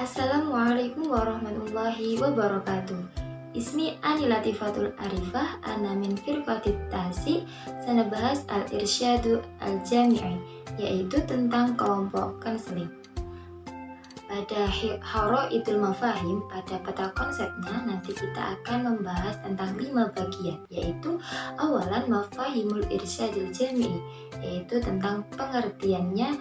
Assalamualaikum warahmatullahi wabarakatuh. Ismi Ani Latifatul Arifah, ana min firqatit tasi. Sana bahas al-irsyadu al-jami'i, yaitu tentang kelompok konseling. Pada Haraidul Mafahim, pada peta konsepnya nanti kita akan membahas tentang 5 bagian, yaitu awalan mafahimul irsyadil jami'i, yaitu tentang pengertiannya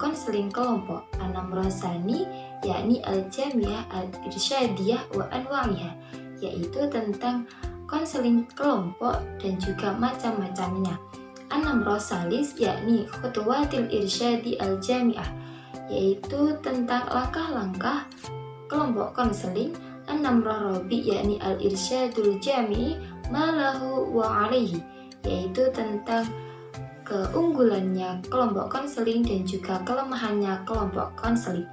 konseling kelompok. Anam rosani, yakni al-jamiyah al-irsyadiyah wa anwa'iha, yaitu tentang konseling kelompok dan juga macam-macamnya. Anam rosalis, yakni khutwatil irsyadi al-jami'ah, yaitu tentang langkah-langkah kelompok konseling. Anam robi, yakni al-irsyadul jami'i malahu wa alaihi, yaitu tentang keunggulannya kelompok konseling dan juga kelemahannya kelompok konseling.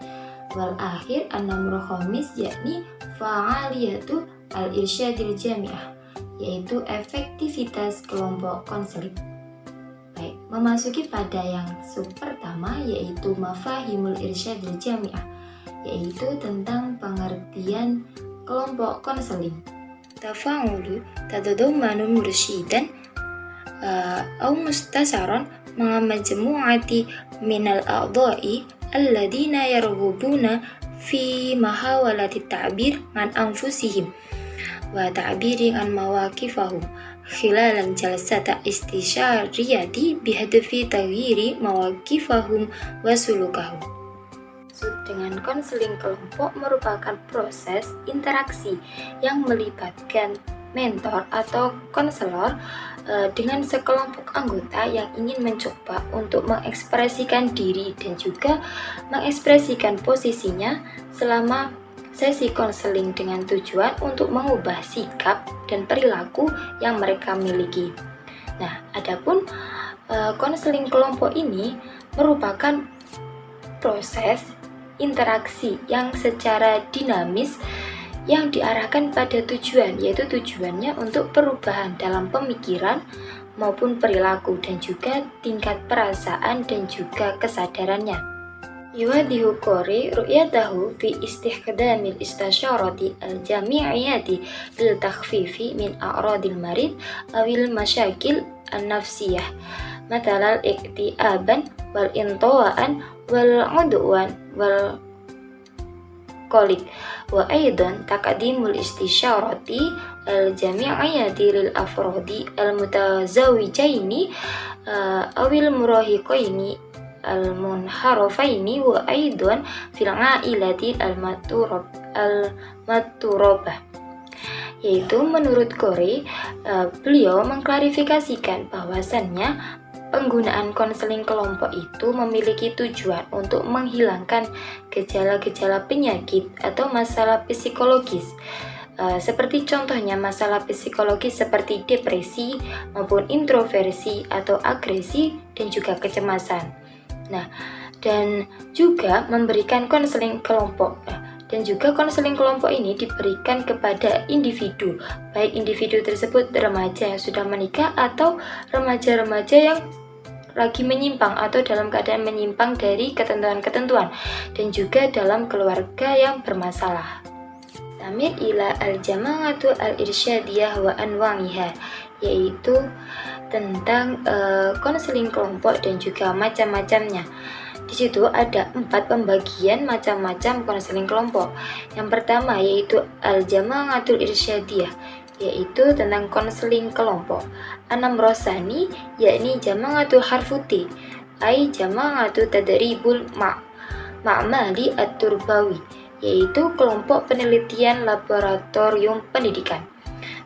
Wal akhir anam rohomis, yakni fa'aliyatu al-irsyadil jami'ah, yaitu efektivitas kelompok konseling. Baik, memasuki pada yang pertama, yaitu mafahimul irsyadil jami'ah, yaitu tentang pengertian kelompok konseling. Tafa'ulu tadadammanu mursyidan au mustasaron ma'a majmu'ati minal a'dha'i alladhina yarghubuna fi mahawalati ta'bir an anfusihim wa ta'biri an mawaqifahum khilalan jalsata istisyariyati bihadafi taghyiri mawaqifahum wa sulukahum. Dengan konseling kelompok merupakan proses interaksi yang melibatkan mentor atau konselor dengan sekelompok anggota yang ingin mencoba untuk mengekspresikan diri dan juga mengekspresikan posisinya selama sesi konseling dengan tujuan untuk mengubah sikap dan perilaku yang mereka miliki. Nah, adapun konseling kelompok ini merupakan proses interaksi yang secara dinamis yang diarahkan pada tujuan, yaitu tujuannya untuk perubahan dalam pemikiran maupun perilaku dan juga tingkat perasaan dan juga kesadarannya. Yuwadihu qori ru'yatahu fi istihkadamil istasyarati al-jami'iyati lil takhfifi min a'radil marid awil masyakil an-nafsiyah matalal iktiaban wal intawaan wal udwan wal kolik wa aidan taqdimul istisyarati al-jami'iyati lil afrodi al-mutazawijaini awil murahiqaini al-munharafaini wa aidan fil ailati al-maturabah, yaitu menurut Qori, beliau mengklarifikasikan bahwasannya penggunaan konseling kelompok itu memiliki tujuan untuk menghilangkan gejala-gejala penyakit atau masalah psikologis, seperti contohnya masalah psikologis seperti depresi maupun introversi atau agresi dan juga kecemasan. Nah, dan juga memberikan konseling kelompok. Dan juga konseling kelompok ini diberikan kepada individu, baik individu tersebut remaja yang sudah menikah atau remaja-remaja yang lagi menyimpang atau dalam keadaan menyimpang dari ketentuan-ketentuan, dan juga dalam keluarga yang bermasalah. Tamir ila al-jama'atu al-irsyadiyah wa anwa'iha, yaitu tentang konseling kelompok dan juga macam-macamnya. Di situ ada 4 pembagian macam-macam konseling kelompok. Yang pertama yaitu al-jama'atul irsyadiyah, yaitu tentang konseling kelompok. Anam rosani, yakni jama'atul harfuti, ai jama'atul tadribul ma'mali at-turbawi, yaitu kelompok penelitian laboratorium pendidikan.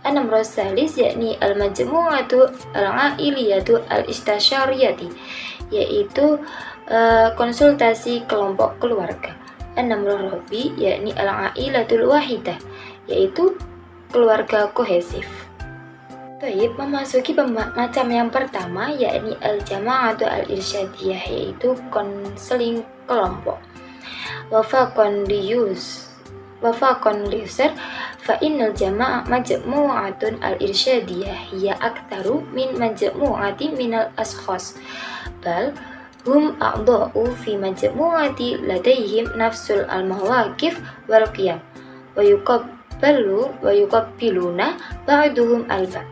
Anam rosalis, yakni al-majmu'atu al-ailiyatu al-istasyariyati, yaitu konsultasi kelompok keluarga. Anam robi, yakni al-ailatul wahidah, yaitu keluarga kohesif. Baik, memasuki macam yang pertama, yakni al-jama'atu al-irsyadiyah, yaitu konseling kelompok. Wafakon liuser fa innal jama'a majmu'atun al-irsyadiyah hiya aktaru min majmu'ati minal ashkhas bal hum a'dha'u fi majmu'ati ladaihim nafsul al-mawaqif wal qiyam wa yuqabbiluna ba'duhum al-ba'd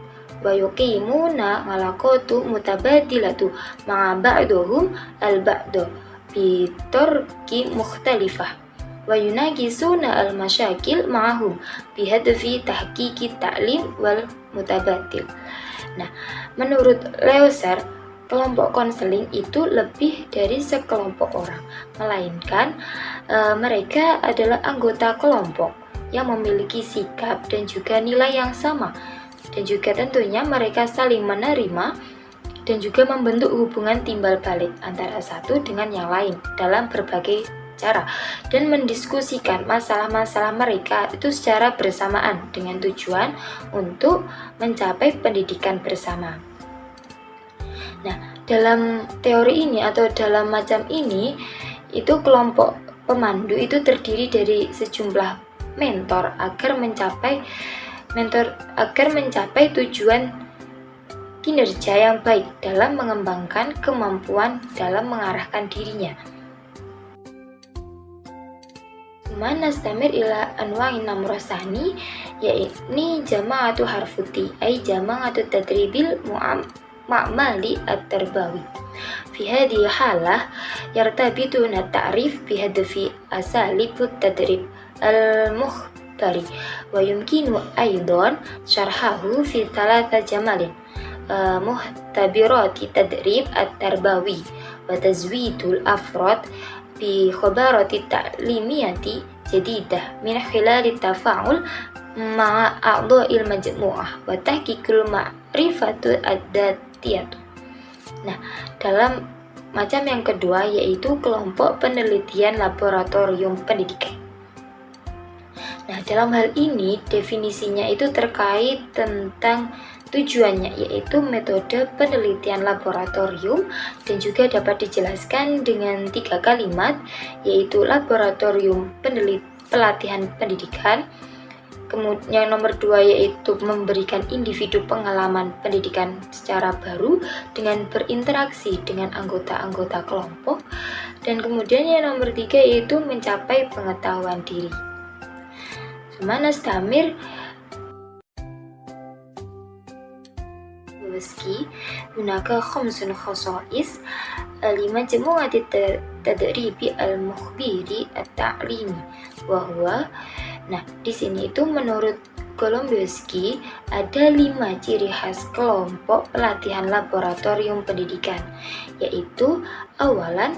wa yuqimuna ngalaqatu mutabadilatu ma'a ba'duhum al-ba'du bi turki mukhtalifah wa yunagisuna al-masyakil ma'ahum bihadfi tahqiqi ta'lim wal mutabadil. Nah, menurut Leuser, kelompok konseling itu lebih dari sekelompok orang, melainkan mereka adalah anggota kelompok yang memiliki sikap dan juga nilai yang sama, dan juga tentunya mereka saling menerima dan juga membentuk hubungan timbal balik antara satu dengan yang lain dalam berbagai cara, dan mendiskusikan masalah-masalah mereka itu secara bersamaan dengan tujuan untuk mencapai pendidikan bersama. Nah, dalam teori ini atau dalam macam ini, itu kelompok pemandu itu terdiri dari sejumlah mentor agar mencapai tujuan kinerja yang baik dalam mengembangkan kemampuan dalam mengarahkan dirinya. Mana stamir ila anwa'in namrosani, yakni jama'atu harfuti ay jama'atu tadribil ma'mali at-tarbawi. Fi hadhihi halah yartabituna ta'rif bi hadfi asalibut tadrib al-mukhbari wa yumkinu aidan syarhahu fi thalatha jamalin muhtabirati tadrib at-tarbawi wa tazwidul afrad bi khabarati ta'limiyati jadidah min khilali tafa'ul ma'a a'dha'il majmu'ah wa tahqiqul ma'rifatu ad-datiyatu. Nah, dalam macam yang kedua yaitu kelompok penelitian laboratorium pendidikan. Nah, dalam hal ini definisinya itu terkait tentang tujuannya, yaitu metode penelitian laboratorium, dan juga dapat dijelaskan dengan 3 kalimat, yaitu laboratorium pelatihan pendidikan. Kemudian yang nomor 2 yaitu memberikan individu pengalaman pendidikan secara baru dengan berinteraksi dengan anggota-anggota kelompok. Dan kemudian yang nomor 3 yaitu mencapai pengetahuan diri. Semana stamir hunaka khamsun khasa'is limajmu'ati tadribi al-mukhbiri at-ta'limi wa huwa. Nah, di sini itu menurut Golombowski ada 5 ciri khas kelompok pelatihan laboratorium pendidikan, yaitu awalan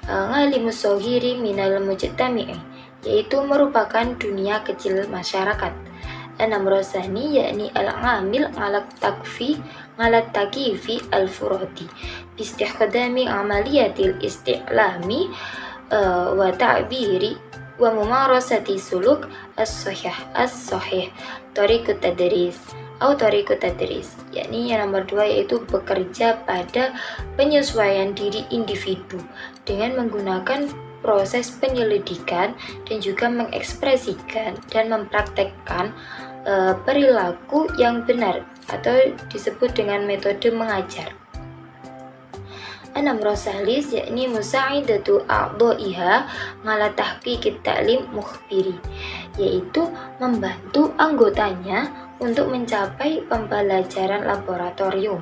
ngalimus sohiri minal mujtami'i, yaitu merupakan dunia kecil masyarakat. Namrosani yakni al-amil ala takifi al-furadi bistikhdami amaliyatil isti'lami wa ta'biri wa mumarasati suluk as-sahih tariqut tadris atau tariqut tadris, yakni yang nomor 2 yaitu bekerja pada penyesuaian diri individu dengan menggunakan proses penyelidikan dan juga mengekspresikan dan mempraktekkan perilaku yang benar atau disebut dengan metode mengajar. Anam rosalis yakni musa'idatu a'dha'iha ngala tahqiqit ta'lim mukhbiri, yaitu membantu anggotanya untuk mencapai pembelajaran laboratorium.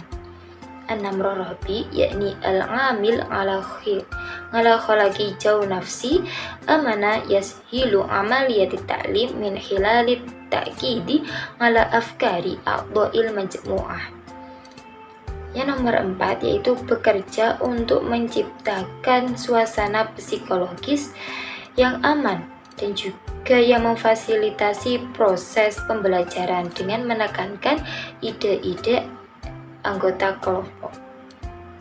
Anam rorabi yakni al-amil ala khalaqi jaw nafsi amana yashilu amaliyati ta'lim min hilalit ta'kidi ala afkari a'dha'il majmu'ah. Yang nomor 4 yaitu bekerja untuk menciptakan suasana psikologis yang aman dan juga yang memfasilitasi proses pembelajaran dengan menekankan ide-ide anggota kelompok.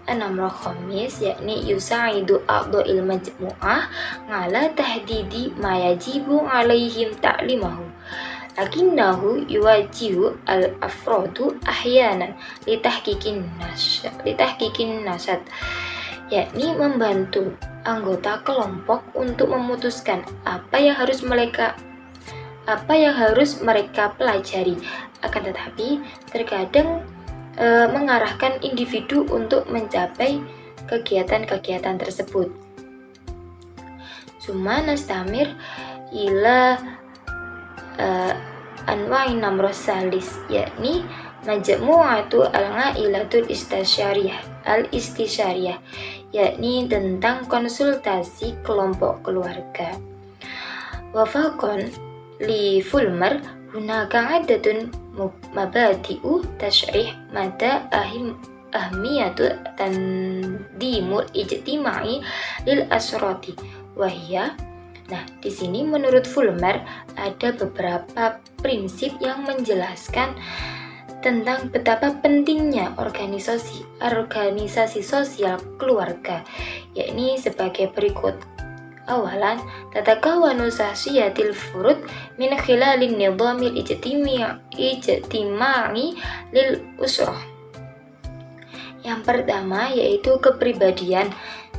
An-namr khamis yakni yusa'idu a'dha'il majmu'ah ngala tahdidi ma yajibu 'alaihim ta'limahu lakinnahu yuwajihu al-afradu ahyanan litahqiqin nasad, yakni membantu anggota kelompok untuk memutuskan apa yang harus mereka pelajari, akan tetapi terkadang mengarahkan individu untuk mencapai kegiatan-kegiatan tersebut. Summa nastamir ila anwa'in namroh salis, yakni majmu'atu al-ghailatul istisyariyah, yakni tentang konsultasi kelompok keluarga. Wafaqan li Fulmer hunaka addatun mabadi'u tasyrih mada ahmiyatu tandimul ijtima'i lil asrati wahia. Nah, di sini menurut Fulmer ada beberapa prinsip yang menjelaskan tentang betapa pentingnya organisasi sosial keluarga, yakni sebagai berikut. Awalan, tatakawanu sahsiyatil furud min khilalin nidhamil ijtima'i lil usrah. Yang pertama yaitu kepribadian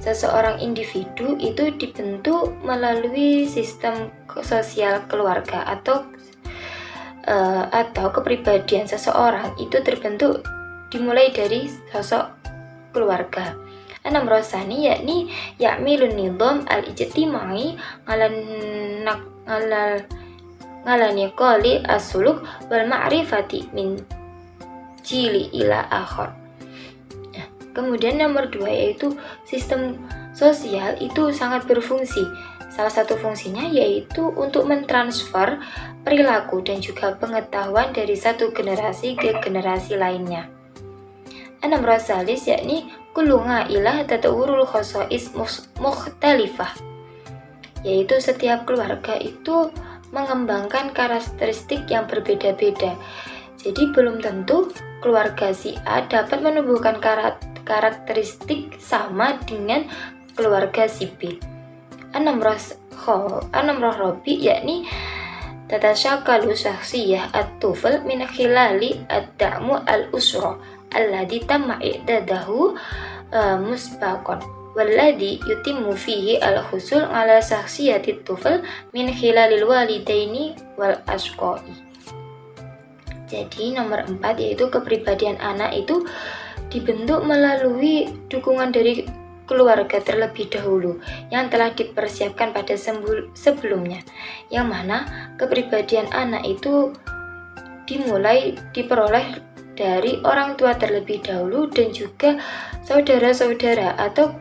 seseorang individu itu dibentuk melalui sistem sosial keluarga atau kepribadian seseorang itu terbentuk dimulai dari sosok keluarga. Anam rosani yakni ya'milun nidham al-ijtima'i ngalani qali as-suluk wal ma'rifati min jili ila akhir. Kemudian nomor 2 yaitu sistem sosial itu sangat berfungsi. Salah satu fungsinya yaitu untuk mentransfer perilaku dan juga pengetahuan dari satu generasi ke generasi lainnya. Anam rasalis yakni kullu ghailah tatawurul khosais mukhtalifah, yaitu setiap keluarga itu mengembangkan karakteristik yang berbeda-beda. Jadi belum tentu keluarga si A dapat menumbuhkan karakteristik sama dengan keluarga si B. Anam roh robi yakni tatasyakalu syakhsiyah at-tufl min khilali ad-da'mu al-usra alladhi tamma i'dadahu musbaqan walladhi yutimmu fihi al-husul ala syakhsiyati at-tufl min khilalil walidaini wal asqai. Jadi nomor 4 yaitu kepribadian anak itu dibentuk melalui dukungan dari keluarga terlebih dahulu yang telah dipersiapkan pada sebelumnya, yang mana kepribadian anak itu diperoleh dari orang tua terlebih dahulu dan juga saudara-saudara atau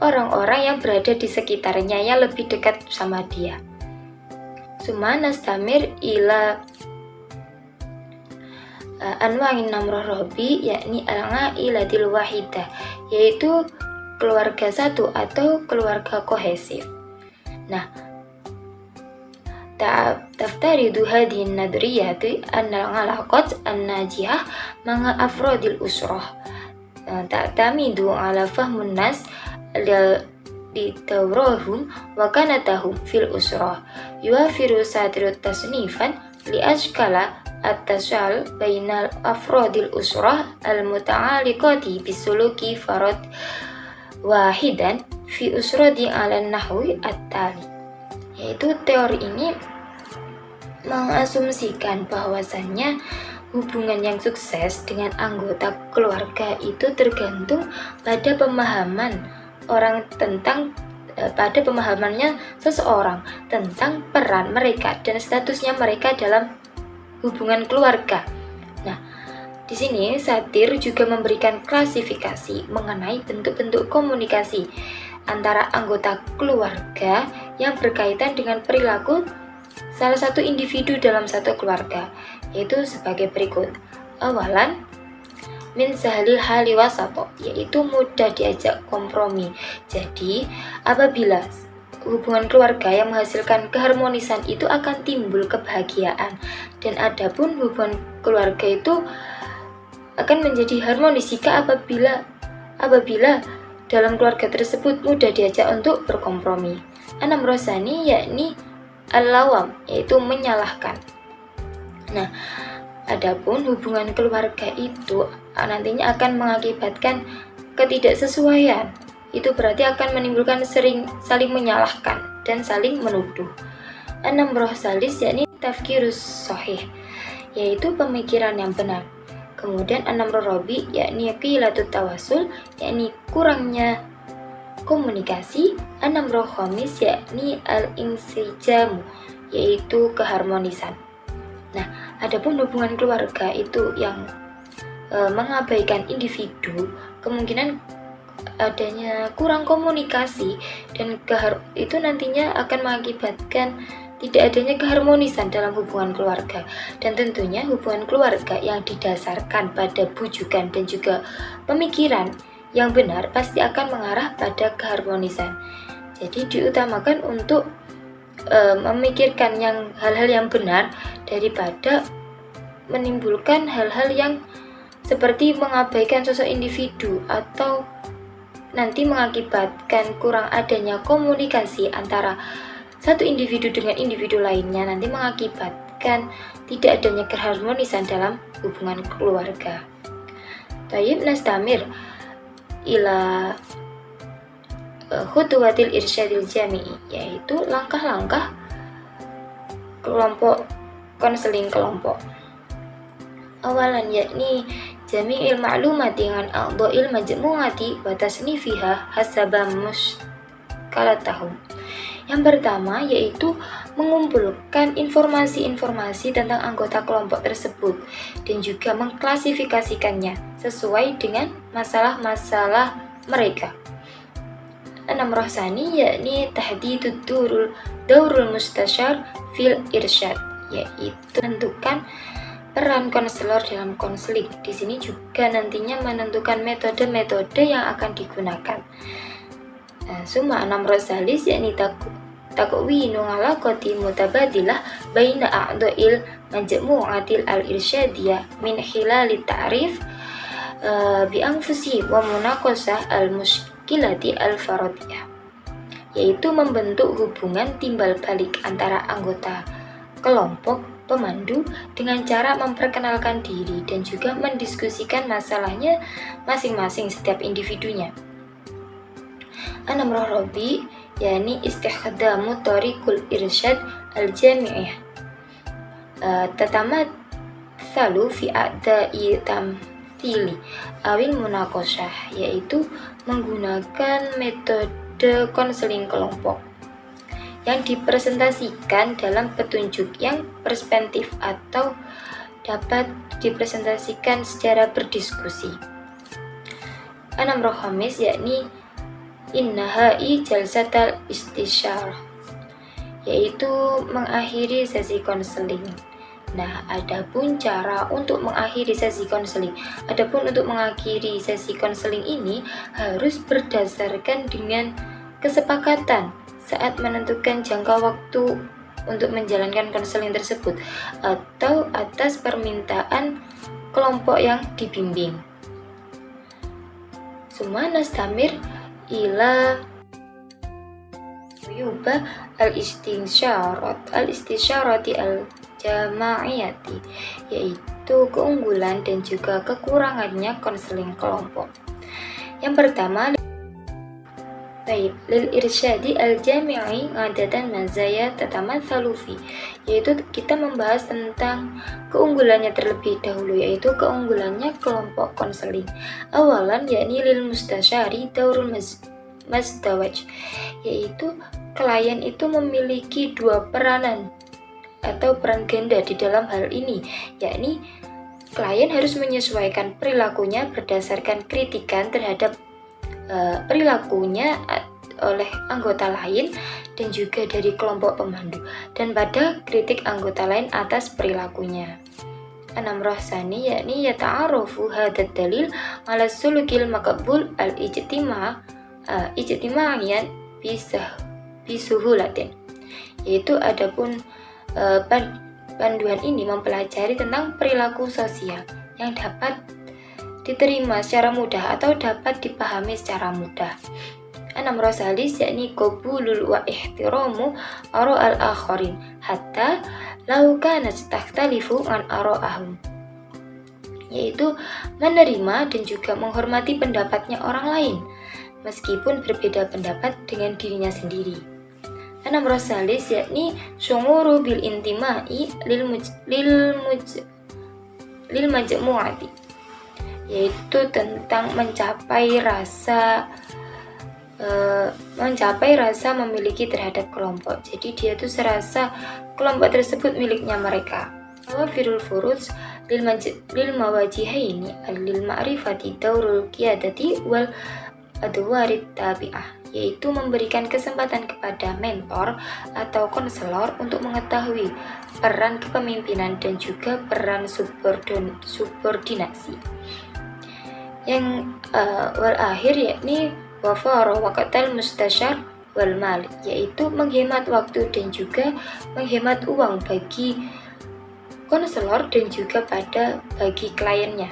orang-orang yang berada di sekitarnya yang lebih dekat sama dia. Summa nastamir ila anwa'in namroh robi yakni al-ghailatil wahidah, yaitu keluarga satu atau keluarga kohesif. Nah, taftaridu hadhihi an-nadriyati anna al-'alaqat an-najihah ma'a afradil usrah ta'tamidu ala fahmun nas litawrahum wa kanatahum fil usrah yuwafiru satirut tasnifan li ashkala at-tasal bainal afradil usrah al-muta'alliqati bisuluki farad wahidan fi usrati ala nahwi at-tali. Yaitu teori ini mengasumsikan bahwasannya hubungan yang sukses dengan anggota keluarga itu tergantung pada pemahaman pemahamannya seseorang tentang peran mereka dan statusnya mereka dalam hubungan keluarga. Nah, di sini satir juga memberikan klasifikasi mengenai bentuk-bentuk komunikasi antara anggota keluarga yang berkaitan dengan perilaku salah satu individu dalam satu keluarga, yaitu sebagai berikut. Awalan, min sahlil hali wasato, yaitu mudah diajak kompromi. Jadi, apabila hubungan keluarga yang menghasilkan keharmonisan itu akan timbul kebahagiaan, dan adapun hubungan keluarga itu akan menjadi harmonis jika apabila dalam keluarga tersebut mudah diajak untuk berkompromi. Anam rosani yakni al-lawam, yaitu menyalahkan. Nah, adapun hubungan keluarga itu nantinya akan mengakibatkan ketidaksesuaian. Itu berarti akan menimbulkan saling menyalahkan dan saling menuduh. Anam roh salis yakni tafkirus sahih, yaitu pemikiran yang benar. Kemudian an-namru rabi yakni qilatut tawasul, yakni kurangnya komunikasi. An-namru khamis yakni al-insijamu, yaitu keharmonisan. Nah, adapun hubungan keluarga itu yang mengabaikan individu, kemungkinan adanya kurang komunikasi dan itu nantinya akan mengakibatkan tidak adanya keharmonisan dalam hubungan keluarga. Dan tentunya hubungan keluarga yang didasarkan pada bujukan dan juga pemikiran yang benar pasti akan mengarah pada keharmonisan. Jadi diutamakan untuk memikirkan hal-hal yang benar daripada menimbulkan hal-hal yang seperti mengabaikan sosok individu atau nanti mengakibatkan kurang adanya komunikasi antara satu individu dengan individu lainnya, nanti mengakibatkan tidak adanya keharmonisan dalam hubungan keluarga. Tayyib nastamir ila khutuwatil irsyadil jami'i, yaitu langkah-langkah kelompok konseling kelompok. Awalan yakni jami'il ma'lumati an a'dha'il majmu'ati wa tasnifiha hasaba mushkalatahum. Yang pertama yaitu mengumpulkan informasi-informasi tentang anggota kelompok tersebut dan juga mengklasifikasikannya sesuai dengan masalah-masalah mereka. An-namru tsani yakni tahdidud daurul mustasyar fil irsyad, yaitu menentukan peran konselor dalam konseling. Di sini juga nantinya menentukan metode-metode yang akan digunakan. Summa an-namru tsalis yakni takwinu alaqati mutabadilah baina a'dha'il majmu'atil al-irsyadiyah min khilali ta'rif bi anfusihim wa munaqashah al-mushkilati al-faradiyah, yaitu membentuk hubungan timbal balik antara anggota kelompok pemandu dengan cara memperkenalkan diri dan juga mendiskusikan masalahnya masing-masing setiap individunya. An-namru rabi yakni istikhdamu tariqul irsyad al-jami'iyah tatamatsalu fi a'da'i tamthili awil munaqashah, yaitu menggunakan metode konseling kelompok yang dipresentasikan dalam petunjuk yang perspektif atau dapat dipresentasikan secara berdiskusi. An-namru khamis yakni innahai jalsatal istisyarah, yaitu mengakhiri sesi konseling. Nah, adapun cara untuk mengakhiri sesi konseling. Adapun untuk mengakhiri sesi konseling ini harus berdasarkan dengan kesepakatan saat menentukan jangka waktu untuk menjalankan konseling tersebut atau atas permintaan kelompok yang dibimbing. Summa nastamir ila yuba al-istisyarati al-jama'iyati, yaitu keunggulan dan juga kekurangannya konseling kelompok. Yang pertama, lil irsyadi al-jami'i ngadatan mazaya tatamatsalu fi, yaitu kita membahas tentang keunggulannya terlebih dahulu, yaitu keunggulannya kelompok konseling. Awalan yakni lil mustasyari daurul mazdawaj, yaitu klien itu memiliki dua peranan atau peran ganda di dalam hal ini, yakni klien harus menyesuaikan perilakunya berdasarkan kritikan terhadap perilakunya oleh anggota lain dan juga dari kelompok pemandu, dan pada kritik anggota lain atas perilakunya. An-namru tsani yakni yata'arufu hadzal dalil ala sulukil maqbul al-ijtimaiyan bisuhulatin, yaitu adapun panduan ini mempelajari tentang perilaku sosial yang dapat diterima secara mudah atau dapat dipahami secara mudah. An-namru tsalis yakni qabulul wa ihtiramu ara'al akharin hatta law kanat takhtalifu an ara'ahum, yaitu menerima dan juga menghormati pendapatnya orang lain meskipun berbeda pendapat dengan dirinya sendiri. An-namru tsalis yakni syu'uru bil intima'i lil majmu'ati, yaitu tentang mencapai rasa memiliki terhadap kelompok. Jadi dia tuh serasa kelompok tersebut miliknya mereka. Firul furuj lil mawajihaini lil ma'rifati daurul qiyadati wal adwarit tabi'ah, yaitu memberikan kesempatan kepada mentor atau konselor untuk mengetahui peran kepemimpinan dan juga peran subordinasi. Yang wal akhir yakni wafara waqtal mustasyar wal mal, yaitu menghemat waktu dan juga menghemat uang bagi konselor dan juga bagi kliennya.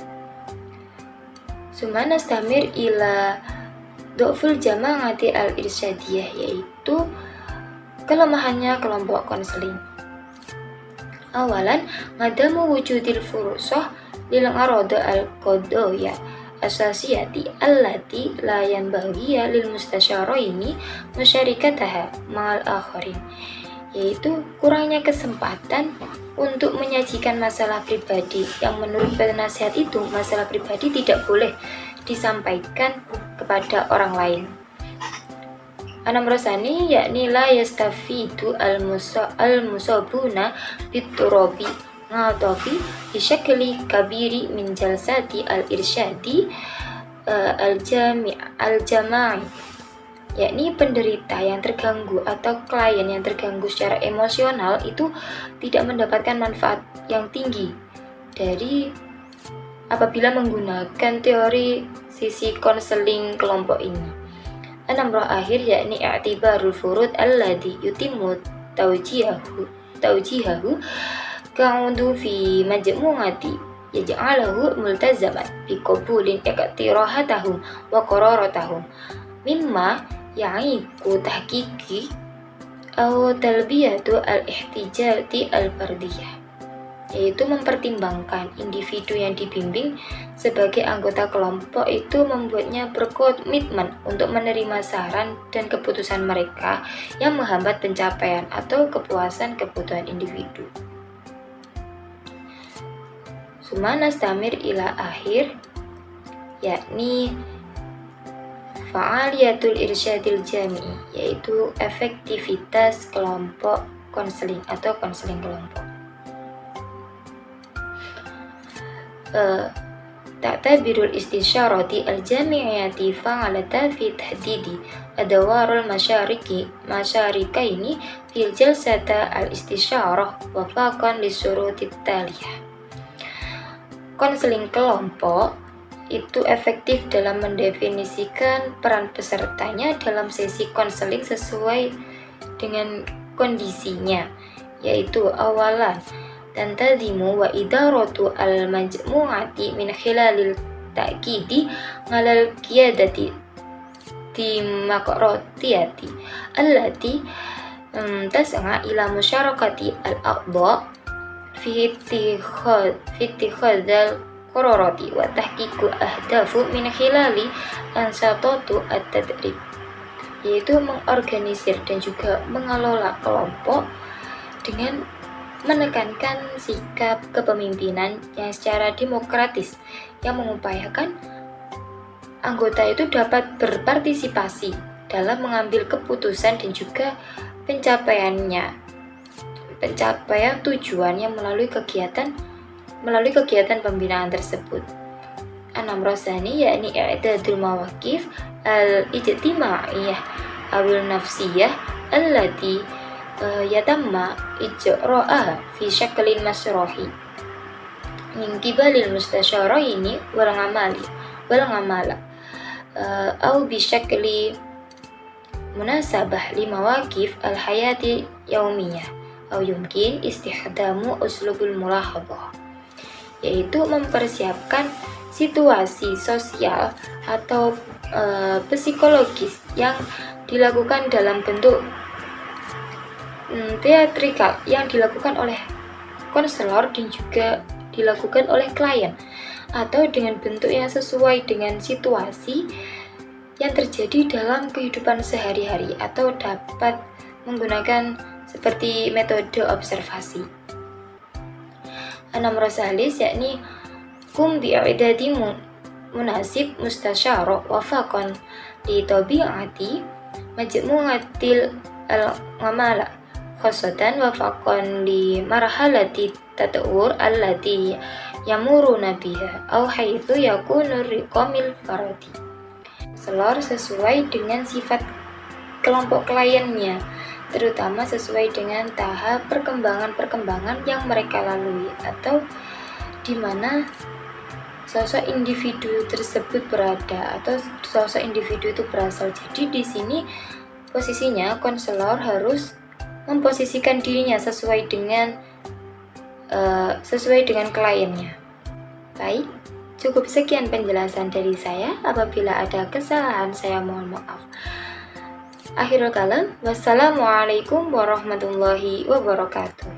Summa nastamir ila dhoful jama'ati al-irsyadiyah, yaitu kelemahannya kelompok konseling. Awalan, ngadamu wujudil furusoh lil arada al-qadaya asasiyati allati la yanbaghiya lil mustasyaraini musyarikataha ma'al akharin, yaitu kurangnya kesempatan untuk menyajikan masalah pribadi yang menurut penasihat itu masalah pribadi tidak boleh disampaikan kepada orang lain. Anam rosani yakni la yastafidu al-musabuna biturabi ngadafi bisyakli kabiri min jalsati al-irsyadi al-jama'i, yakni penderita yang terganggu atau klien yang terganggu secara emosional itu tidak mendapatkan manfaat yang tinggi dari apabila menggunakan teori sisi konseling kelompok ini. An-namrah akhir yakni i'tibarul furud alladhi yutimmu tawjihahu ka'udu fi majmu'ati yaj'alahu multazaman biqabulin iqtirahatahum wa qararatahum mimma ya'iku tahqiqi aw talbiyatu al-ihtijati al-fardiyah, yaitu mempertimbangkan individu yang dibimbing sebagai anggota kelompok itu membuatnya berkomitmen untuk menerima saran dan keputusan mereka yang menghambat pencapaian atau kepuasan kebutuhan individu. Summa nastamir ila akhir yakni fa'aliyatul irsyadil jami'i, yaitu efektivitas kelompok konseling atau konseling kelompok. Ta'tabirul istisyarati al-jami'iyati fa'alata fi tahdidi adawarul masyarikaini fil jalsata al-istisyarah wafaqan lisurutit taliyah. Konseling kelompok itu efektif dalam mendefinisikan peran pesertanya dalam sesi konseling sesuai dengan kondisinya, yaitu awalan tantazimu wa idaratu al-majmu'ati min khilalil ta'kidi ngalal qiyadati dimaqratiyati allati tas'a ila musyarakati al-a'dha fi ittikhadal qararati wa tahqiqu ahdafu min khilali ansatatu at-tadrib, yaitu mengorganisir dan juga mengelola kelompok dengan menekankan sikap kepemimpinan yang secara demokratis yang mengupayakan anggota itu dapat berpartisipasi dalam mengambil keputusan dan juga pencapaian tujuannya melalui kegiatan pembinaan tersebut. Anam rosani yakni i'dadul mawaqif al-ijtima'iyah awil nafsiyah allati yatamma ijra'aha fi syaklin masrohi min qibalil mustasyaraini wal ngamala au bi syakli munasabah li mawaqif al-hayati yaumiyah au yumkin istikhdamu uslubul mulahadhah, yaitu mempersiapkan situasi sosial atau psikologis yang dilakukan dalam bentuk teatrikal yang dilakukan oleh konselor dan juga dilakukan oleh klien, atau dengan bentuk yang sesuai dengan situasi yang terjadi dalam kehidupan sehari-hari atau dapat menggunakan seperti metode observasi. Anam rosalis yakni kum bi'idadimu munasib mustasyara wafaqan li tabi'ati majmu'atil al-ngamala khosatan wafaqan li marhalati tatawur allati yamuruna biha au haitsu yakunu riqamil faradi. Selor sesuai dengan sifat kelompok kliennya, terutama sesuai dengan tahap perkembangan yang mereka lalui atau di mana sosok individu tersebut berada atau sosok individu itu berasal. Jadi di sini posisinya konselor harus memposisikan dirinya sesuai dengan kliennya. Baik, cukup sekian penjelasan dari saya. Apabila ada kesalahan, saya mohon maaf. Akhirul kalam, wassalamualaikum warahmatullahi wabarakatuh.